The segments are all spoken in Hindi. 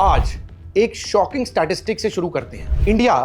आज एक शॉकिंग स्टैटिस्टिक से शुरू करते हैं। इंडिया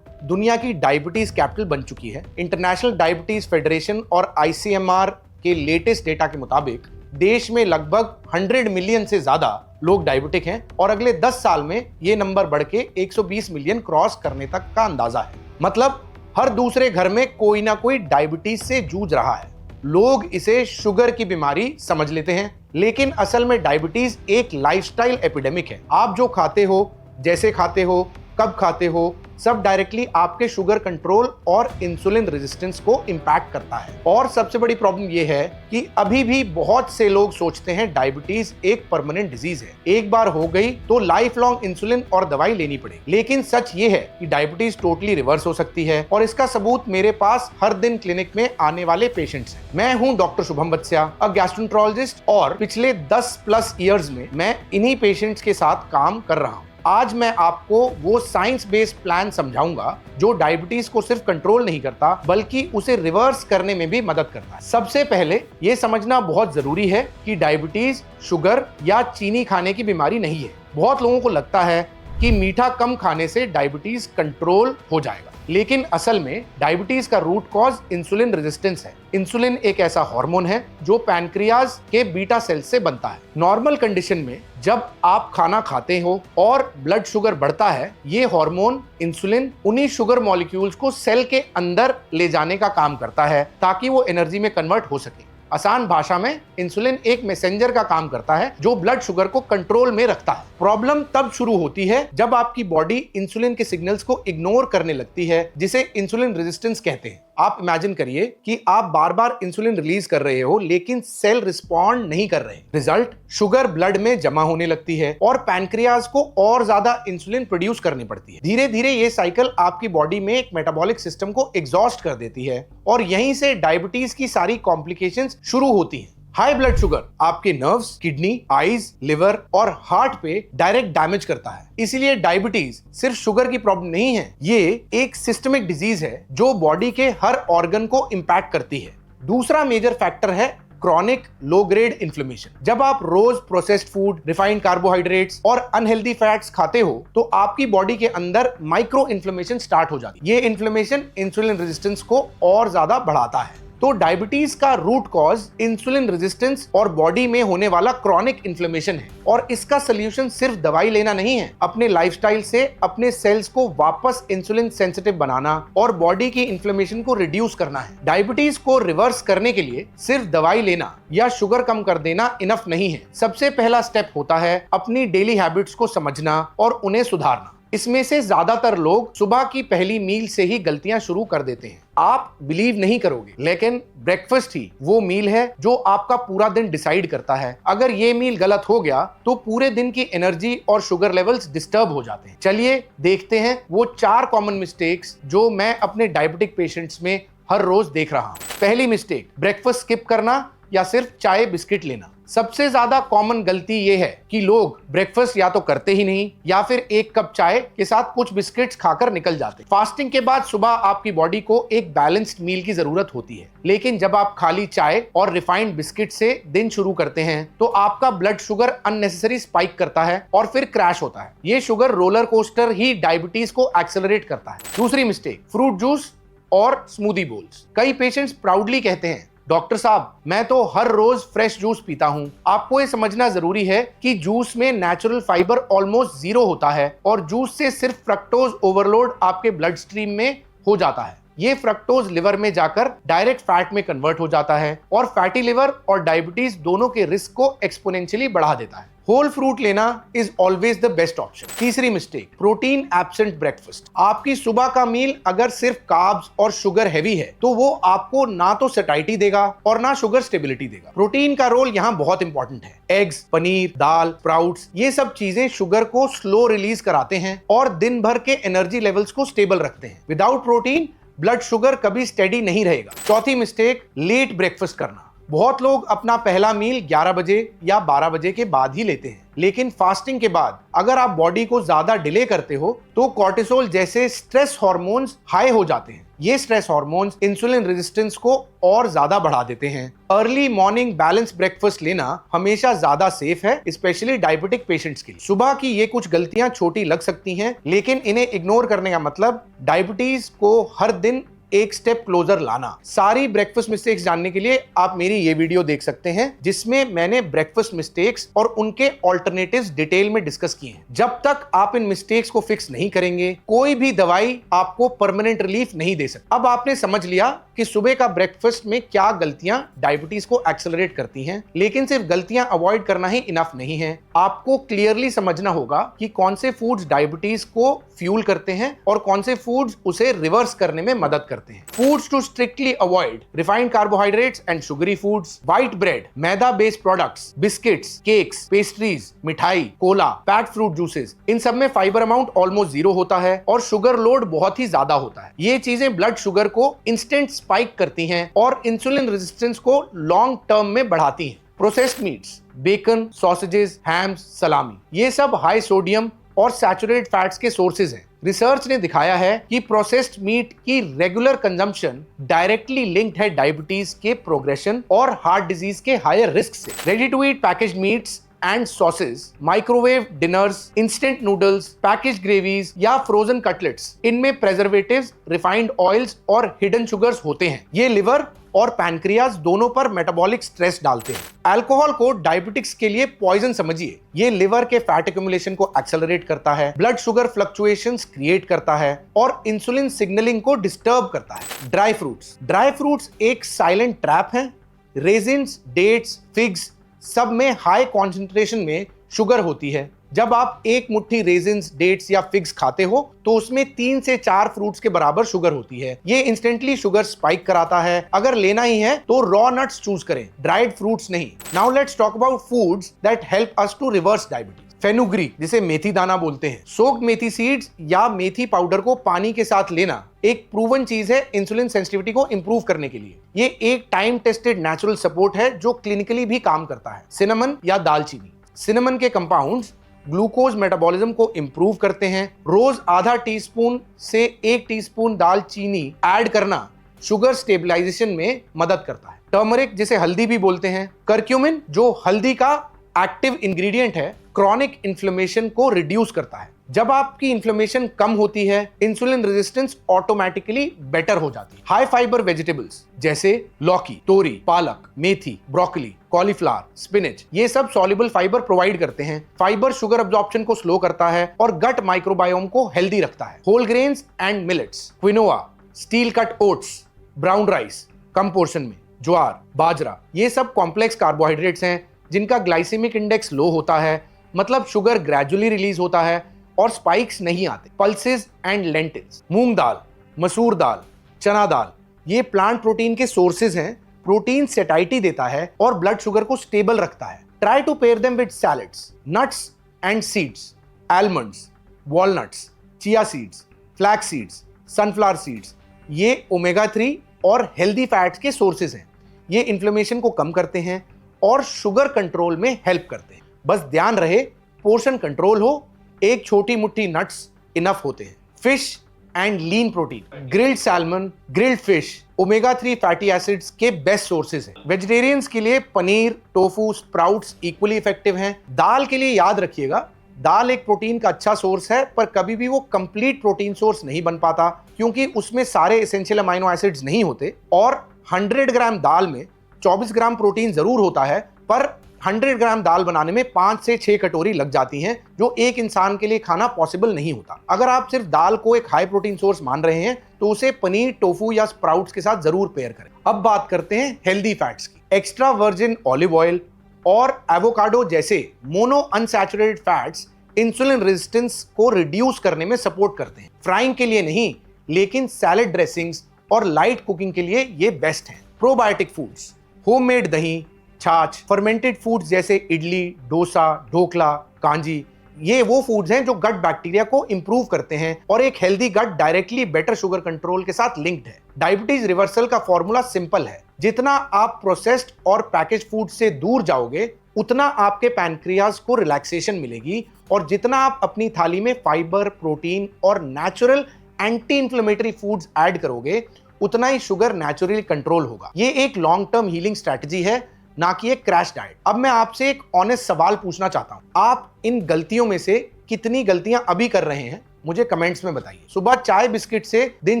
दुनिया की डायबिटीज कैपिटल बन चुकी है। इंटरनेशनल डायबिटीज फेडरेशन और आईसीएमआर के लेटेस्ट डेटा के मुताबिक देश में लगभग 100 मिलियन से ज्यादा लोग डायबिटिक हैं और अगले 10 साल में ये नंबर बढ़ के 120 मिलियन क्रॉस करने तक का अंदाजा है। मतलब हर दूसरे घर में कोई ना कोई डायबिटीज से जूझ रहा है। लोग इसे शुगर की बीमारी समझ लेते हैं, लेकिन असल में डायबिटीज एक लाइफस्टाइल एपिडेमिक है। आप जो खाते हो, जैसे खाते हो, कब खाते हो, सब डायरेक्टली आपके शुगर कंट्रोल और इंसुलिन रेजिस्टेंस को इंपैक्ट करता है। और सबसे बड़ी प्रॉब्लम यह है कि अभी भी बहुत से लोग सोचते हैं डायबिटीज एक परमानेंट डिजीज है, एक बार हो गई तो लाइफ लॉन्ग इंसुलिन और दवाई लेनी पड़ेगी। लेकिन सच ये है कि डायबिटीज टोटली रिवर्स हो सकती है और इसका सबूत मेरे पास हर दिन क्लिनिक में आने वाले पेशेंट्स हैं। मैं हूं डॉक्टर शुभम बत्स्या, अ गैस्ट्रोएंटरोलॉजिस्ट, और पिछले 10+ ईयर्स में मैं इन्हीं पेशेंट्स के साथ काम कर रहा हूं। आज मैं आपको वो साइंस बेस्ड प्लान समझाऊंगा जो डायबिटीज को सिर्फ कंट्रोल नहीं करता बल्कि उसे रिवर्स करने में भी मदद करता है। सबसे पहले ये समझना बहुत जरूरी है कि डायबिटीज शुगर या चीनी खाने की बीमारी नहीं है। बहुत लोगों को लगता है कि मीठा कम खाने से डायबिटीज कंट्रोल हो जाएगा, लेकिन असल में डायबिटीज का रूट कॉज इंसुलिन रेजिस्टेंस है। इंसुलिन एक ऐसा हार्मोन है जो पैनक्रियाज के बीटा सेल से बनता है। नॉर्मल कंडीशन में जब आप खाना खाते हो और ब्लड शुगर बढ़ता है, ये हार्मोन इंसुलिन उन्हीं शुगर मॉलिक्यूल्स को सेल के अंदर ले जाने का काम करता है ताकि वो एनर्जी में कन्वर्ट हो सके। आसान भाषा में इंसुलिन एक मैसेंजर का काम करता है जो ब्लड शुगर को कंट्रोल में रखता है। प्रॉब्लम तब शुरू होती है जब आपकी बॉडी इंसुलिन के सिग्नल्स को इग्नोर करने लगती है, जिसे इंसुलिन रेजिस्टेंस कहते हैं। आप इमेजिन करिए कि आप बार बार इंसुलिन रिलीज कर रहे हो लेकिन सेल रिस्पॉन्ड नहीं कर रहे। रिजल्ट, शुगर ब्लड में जमा होने लगती है और पैनक्रियाज को और ज्यादा इंसुलिन प्रोड्यूस करनी पड़ती है। धीरे धीरे ये साइकिल आपकी बॉडी में एक मेटाबॉलिक सिस्टम को एग्जॉस्ट कर देती है और यहीं से डायबिटीज की सारी कॉम्प्लिकेशंस शुरू होती हैं। हाई ब्लड शुगर आपके नर्व्स, किडनी, आईज, लिवर और हार्ट पे डायरेक्ट डैमेज करता है। इसलिए डायबिटीज सिर्फ शुगर की प्रॉब्लम नहीं है, ये एक सिस्टमिक डिजीज है जो बॉडी के हर ऑर्गन को इंपैक्ट करती है। दूसरा मेजर फैक्टर है क्रॉनिक लो ग्रेड इन्फ्लेमेशन। जब आप रोज प्रोसेस्ड फूड, रिफाइंड कार्बोहाइड्रेट्स और अनहेल्दी फैट्स खाते हो तो आपकी बॉडी के अंदर माइक्रो इन्फ्लेमेशन स्टार्ट हो जाती है। ये इन्फ्लेमेशन इंसुलिन रेजिस्टेंस को और ज्यादा बढ़ाता है। तो डायबिटीज का रूट कॉज इंसुलिन रेजिस्टेंस और बॉडी में होने वाला क्रॉनिक इन्फ्लेमेशन है और इसका सलूशन सिर्फ दवाई लेना नहीं है, अपने लाइफस्टाइल से अपने सेल्स को वापस इंसुलिन सेंसिटिव बनाना और बॉडी की इन्फ्लेमेशन को रिड्यूस करना है। डायबिटीज को रिवर्स करने के लिए सिर्फ दवाई लेना या शुगर कम कर देना इनफ नहीं है। सबसे पहला स्टेप होता है अपनी डेली हैबिट्स को समझना और उन्हें सुधारना। इसमें से ज्यादातर लोग सुबह की पहली मील से ही गलतियां शुरू कर देते हैं। आप बिलीव नहीं करोगे, लेकिन ब्रेकफास्ट ही वो मील है जो आपका पूरा दिन डिसाइड करता है। अगर ये मील गलत हो गया तो पूरे दिन की एनर्जी और शुगर लेवल्स डिस्टर्ब हो जाते हैं। चलिए देखते हैं वो 4 कॉमन मिस्टेक्स जो मैं अपने डायबिटिक पेशेंट्स में हर रोज देख रहा हूं। पहली मिस्टेक, ब्रेकफास्ट स्किप करना या सिर्फ चाय बिस्किट लेना। सबसे ज्यादा कॉमन गलती यह है कि लोग ब्रेकफास्ट या तो करते ही नहीं या फिर एक कप चाय के साथ कुछ बिस्किट्स खाकर निकल जाते। फास्टिंग के बाद सुबह आपकी बॉडी को एक बैलेंस्ड मील की जरूरत होती है, लेकिन जब आप खाली चाय और रिफाइंड बिस्किट से दिन शुरू करते हैं तो आपका ब्लड शुगर अननेसेसरी स्पाइक करता है और फिर क्रैश होता है। ये शुगर रोलर कोस्टर ही डायबिटीज को एक्सेलरेट करता है। दूसरी मिस्टेक, फ्रूट जूस और स्मूदी बोल्स। कई पेशेंट्स प्राउडली कहते हैं, डॉक्टर साहब मैं तो हर रोज फ्रेश जूस पीता हूं। आपको ये समझना जरूरी है कि जूस में नेचुरल फाइबर ऑलमोस्ट 0 होता है और जूस से सिर्फ फ्रक्टोज ओवरलोड आपके ब्लड स्ट्रीम में हो जाता है। ये फ्रक्टोज लिवर में जाकर डायरेक्ट फैट में कन्वर्ट हो जाता है और फैटी लिवर और डायबिटीज दोनों के रिस्क को एक्सपोनेंशियली बढ़ा देता है। होल फ्रूट लेना is always the best option. तीसरी मिस्टेक, प्रोटीन एब्सेंट ब्रेकफास्ट। आपकी सुबह का मील अगर सिर्फ कार्ब्स और शुगर हैवी है तो वो आपको ना तो सैटिस्फैक्शन देगा और ना शुगर स्टेबिलिटी देगा। प्रोटीन का रोल यहाँ बहुत इंपॉर्टेंट है। एग्स, पनीर, दाल, स्प्राउट्स, ये सब चीजें शुगर को स्लो रिलीज कराते हैं और दिन भर के एनर्जी लेवल्स को स्टेबल रखते हैं। विदाउट प्रोटीन ब्लड शुगर कभी स्टेडी नहीं रहेगा। चौथी मिस्टेक, लेट ब्रेकफास्ट करना। बहुत लोग अपना पहला मील 11 बजे या 12 बजे के बाद ही लेते हैं, लेकिन फास्टिंग के बाद अगर आप बॉडी को ज्यादा डिले करते हो तो कॉर्टिसोल जैसे स्ट्रेस हार्मोन्स हाई हो जाते हैं। ये स्ट्रेस हार्मोन्स इंसुलिन रेजिस्टेंस को और ज्यादा बढ़ा देते हैं। अर्ली मॉर्निंग बैलेंस ब्रेकफास्ट लेना हमेशा ज्यादा सेफ है, स्पेशली डायबिटिक पेशेंट्स के लिए। सुबह की ये कुछ गलतियां छोटी लग सकती हैं, लेकिन इन्हें इग्नोर करने का मतलब डायबिटीज को हर दिन एक स्टेप क्लोजर लाना। सारी ब्रेकफास्ट मिस्टेक्स जानने के लिए आप मेरी ये वीडियो देख सकते हैं, जिसमें मैंने ब्रेकफास्ट मिस्टेक्स और उनके ऑल्टरनेटिव्स डिटेल में डिस्कस किए हैं। जब तक आप इन मिस्टेक्स को फिक्स नहीं करेंगे, कोई भी दवाई आपको परमानेंट रिलीफ नहीं दे सकती। अब आपने समझ लिया कि सुबह का ब्रेकफास्ट में क्या गलतियां डायबिटीज को एक्सेलरेट करती हैं, लेकिन सिर्फ गलतियां अवॉइड करना ही इनफ नहीं है। आपको क्लियरली समझना होगा कि कौन से फूड्स डायबिटीज को फ्यूल करते हैं और कौन से फूड्स उसे रिवर्स करने में मदद करते हैं। Foods to strictly avoid: refined carbohydrates and sugary foods, white bread, maida based products, biscuits, cakes, pastries, मिठाई, कोला, पैक्ड फ्रूट जूसेस, इन सब में फाइबर अमाउंट ऑलमोस्ट 0 होता है और शुगर लोड बहुत ही ज्यादा होता है। ये चीजें ब्लड शुगर को इंस्टेंट स्पाइक करती हैं और इंसुलिन रेजिस्टेंस को लॉन्ग टर्म में बढ़ाती हैं। Processed meats, bacon, sausages, hams, salami, ये सब हाई सोडियम और सैचुरेटेड फैट्स के सोर्सेज हैं। रिसर्च ने दिखाया है कि प्रोसेस्ड मीट की रेगुलर कंजम्पशन डायरेक्टली लिंक्ड है डायबिटीज के प्रोग्रेशन और हार्ट डिजीज के हायर रिस्क से। Ready to eat packaged meats and sauces, microwave dinners, instant noodles, packaged gravies या फ्रोजन कटलेट्स, इनमें प्रेजर्वेटिव्स, रिफाइंड ऑयल्स और हिडन शुगर्स होते हैं। ये लिवर और पैनक्रियाज दोनों पर मेटाबॉलिक स्ट्रेस डालते हैं। अल्कोहल को डायबिटिक्स के लिए पॉइजन समझिए। ये लिवर के फैट एक्यूमुलेशन को एक्सेलरेट करता है, ब्लड शुगर फ्लक्चुएशंस क्रिएट करता है और इंसुलिन सिग्नलिंग को डिस्टर्ब करता है। ड्राई फ्रूट्स एक साइलेंट ट्रैप है। रेजिन्स, डेट्स, फिग्स सब में हाई कॉन्सेंट्रेशन में शुगर होती है। जब आप एक मुट्ठी रेजिन्स, डेट्स या फिग्स खाते हो तो उसमें 3 से 4 फ्रूट्स के बराबर शुगर होती है। ये इंस्टेंटली शुगर स्पाइक कराता है। अगर लेना ही है तो रॉ नट्स चूज करें, ड्राइड फ्रूट्स नहीं। Now let's talk about foods that help us to reverse diabetes. Fenugreek, जिसे मेथी दाना बोलते हैं, सोक्ड मेथी सीड्स या मेथी पाउडर को पानी के साथ लेना एक प्रूवन चीज है इंसुलिन सेंसिटिविटी को इंप्रूव करने के लिए। ये एक टाइम टेस्टेड नेचुरल सपोर्ट है जो क्लिनिकली भी काम करता है। सिनेमन या दालचीनी, सिनेमन के कंपाउंड्स ग्लूकोज मेटाबॉलिज्म को इंप्रूव करते हैं। रोज आधा टीस्पून से 1 टीस्पून दालचीनी ऐड करना शुगर स्टेबलाइजेशन में मदद करता है। टर्मरिक, जिसे हल्दी भी बोलते हैं, करक्यूमिन जो हल्दी का एक्टिव इंग्रेडिएंट है, क्रॉनिक इन्फ्लेमेशन को रिड्यूस करता है। जब आपकी इन्फ्लेमेशन कम होती है, इंसुलिन रेजिस्टेंस ऑटोमेटिकली बेटर हो जाती है। हाई फाइबर वेजिटेबल्स जैसे लौकी, तोरी, पालक, मेथी, ब्रोकली, कॉलीफ्लावर, स्पिनच, ये सब सॉल्युबल फाइबर प्रोवाइड करते हैं। फाइबर शुगर अब्जॉर्प्शन को स्लो करता है और गट माइक्रोबायोम को हेल्दी रखता है। Whole grains and millets, quinoa, steel cut oats, brown rice कम पोर्शन में, ज्वार, बाजरा, ये सब कॉम्प्लेक्स कार्बोहाइड्रेट्स हैं जिनका ग्लाइसेमिक इंडेक्स लो होता है, मतलब शुगर ग्रेजुअली रिलीज होता है और स्पाइक्स नहीं आते। पल्सेस एंड लेंटिल्स, मूंग दाल, मसूर दाल, चना दाल, ये प्लांट प्रोटीन के सोर्सेज हैं। प्रोटीन सेटाइटी देता है और ब्लड शुगर को स्टेबल रखता है। Try to pair them with salads, nuts and seeds, almonds, walnuts, chia seeds, flax seeds, sunflower seeds, ये ओमेगा 3 और हेल्दी फैट्स के सोर्सेज हैं। ये इन्फ्लेमेशन को कम करते हैं और शुगर कंट्रोल में हेल्प करते हैं। बस ध्यान रहे पोर्शन कंट्रोल हो, एक छोटी मुट्ठी नट्स इनफ होते हैं। Fish and lean protein, grilled salmon, grilled fish omega 3 fatty acids के बेस्ट सोर्सेज हैं। वेजिटेरियंस के लिए paneer, tofu, sprouts equally effective हैं। दाल के लिए याद रखिएगा, दाल एक प्रोटीन का अच्छा सोर्स है, पर कभी भी वो कंप्लीट प्रोटीन सोर्स नहीं बन पाता क्योंकि उसमें सारे एसेंशियल अमाइनो एसिड्स नहीं होते। और 100 ग्राम दाल में 24 ग्राम प्रोटीन जरूर होता है, पर 100 ग्राम दाल बनाने में 5 से 6 कटोरी लग जाती हैं, जो एक इंसान के लिए खाना पॉसिबल नहीं होता। अगर आप सिर्फ दाल को एक हाई प्रोटीन सोर्स मान रहे हैं तो उसे पनीर, टोफू या स्प्राउट्स के साथ जरूर पेयर करें। अब बात करते हैं हेल्दी फैट्स की। एक्स्ट्रा वर्जिन ऑलिव ऑयल और एवोकाडो जैसे mono unsaturated fats insulin resistance को रिड्यूस करने में सपोर्ट करते हैं। फ्राइंग के लिए नहीं, लेकिन सैलेड ड्रेसिंग्स और लाइट कुकिंग के लिए ये बेस्ट हैं। प्रोबायोटिक फूड्स, होममेड दही, छाछ, फर्मेंटेड फूड्स जैसे इडली, डोसा, ढोकला, कांजी, ये वो फूड्स हैं जो गट बैक्टीरिया को इंप्रूव करते हैं और एक healthy gut directly better sugar control के साथ लिंक्ड है। डायबिटीज रिवर्सल का फॉर्मूला सिंपल है, जितना आप प्रोसेस्ड और पैकेज फूड से दूर जाओगे उतना आपके पैनक्रियाज को रिलैक्सेशन मिलेगी, और जितना आप अपनी थाली में फाइबर, प्रोटीन और natural anti inflammatory foods add करोगे उतना ही शुगर नेचुरली कंट्रोल होगा। ये एक लॉन्ग टर्म हीलिंग स्ट्रैटेजी है, ना कि एक क्रैश डाइट। अब मैं आपसे एक ऑनेस्ट सवाल पूछना चाहता हूं, आप इन गलतियों में से कितनी गलतियां अभी कर रहे हैं मुझे कमेंट्स में बताइए। सुबह चाय बिस्किट से दिन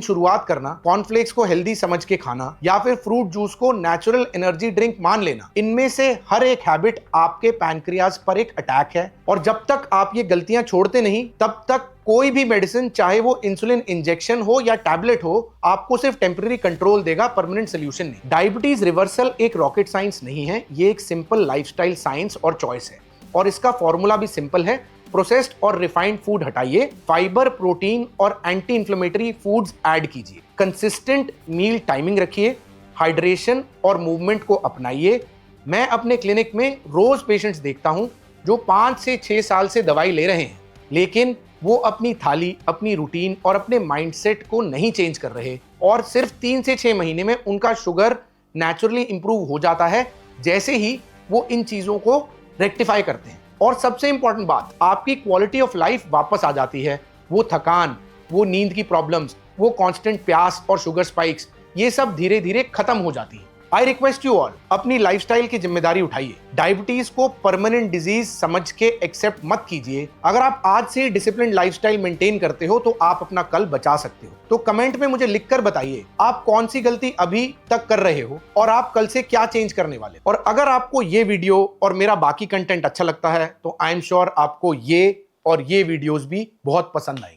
शुरुआत करना, कॉर्नफ्लेक्स को हेल्दी समझ के खाना, या फिर फ्रूट जूस को नेचुरल एनर्जी ड्रिंक मान लेना, इनमें से हर एक हैबिट आपके पैनक्रियाज पर एक अटैक है। और जब तक आप ये गलतियां छोड़ते नहीं तब तक कोई भी मेडिसिन, चाहे वो इंसुलिन इंजेक्शन हो या टैबलेट हो, आपको सिर्फ टेम्पररी कंट्रोल देगा, परमानेंट सोल्यूशन नहीं। डायबिटीज रिवर्सल एक रॉकेट साइंस नहीं है, ये एक सिंपल लाइफस्टाइल साइंस और चॉइस है, और इसका फॉर्मूला भी सिंपल है। प्रोसेस्ड और रिफाइंड फूड हटाइए, फाइबर, प्रोटीन और एंटी इंफ्लेमेटरी फूड्स ऐड कीजिए, कंसिस्टेंट मील टाइमिंग रखिए, हाइड्रेशन और मूवमेंट को अपनाइए। मैं अपने क्लिनिक में रोज पेशेंट्स देखता हूं जो 5 से 6 साल से दवाई ले रहे हैं, लेकिन वो अपनी थाली, अपनी रूटीन और अपने माइंडसेट को नहीं चेंज कर रहे, और सिर्फ 3 से 6 महीने में उनका शुगर नेचुरली इंप्रूव हो जाता है जैसे ही वो इन चीजों को रेक्टिफाई करते हैं। और सबसे इंपॉर्टेंट बात, आपकी क्वालिटी ऑफ लाइफ वापस आ जाती है। वो थकान, वो नींद की प्रॉब्लम्स, वो कांस्टेंट प्यास और शुगर स्पाइक्स, ये सब धीरे धीरे खत्म हो जाती है। आई रिक्वेस्ट यू ऑल, अपनी लाइफस्टाइल की जिम्मेदारी उठाइए। डायबिटीज को परमानेंट डिजीज समझ के एक्सेप्ट मत कीजिए। अगर आप आज से डिसिप्लिन लाइफस्टाइल मेंटेन करते हो तो आप अपना कल बचा सकते हो। तो कमेंट में मुझे लिखकर बताइए आप कौन सी गलती अभी तक कर रहे हो और आप कल से क्या चेंज करने वाले। और अगर आपको ये वीडियो और मेरा बाकी कंटेंट अच्छा लगता है तो आई एम श्योर आपको ये और ये वीडियोस भी बहुत पसंद आएंगे।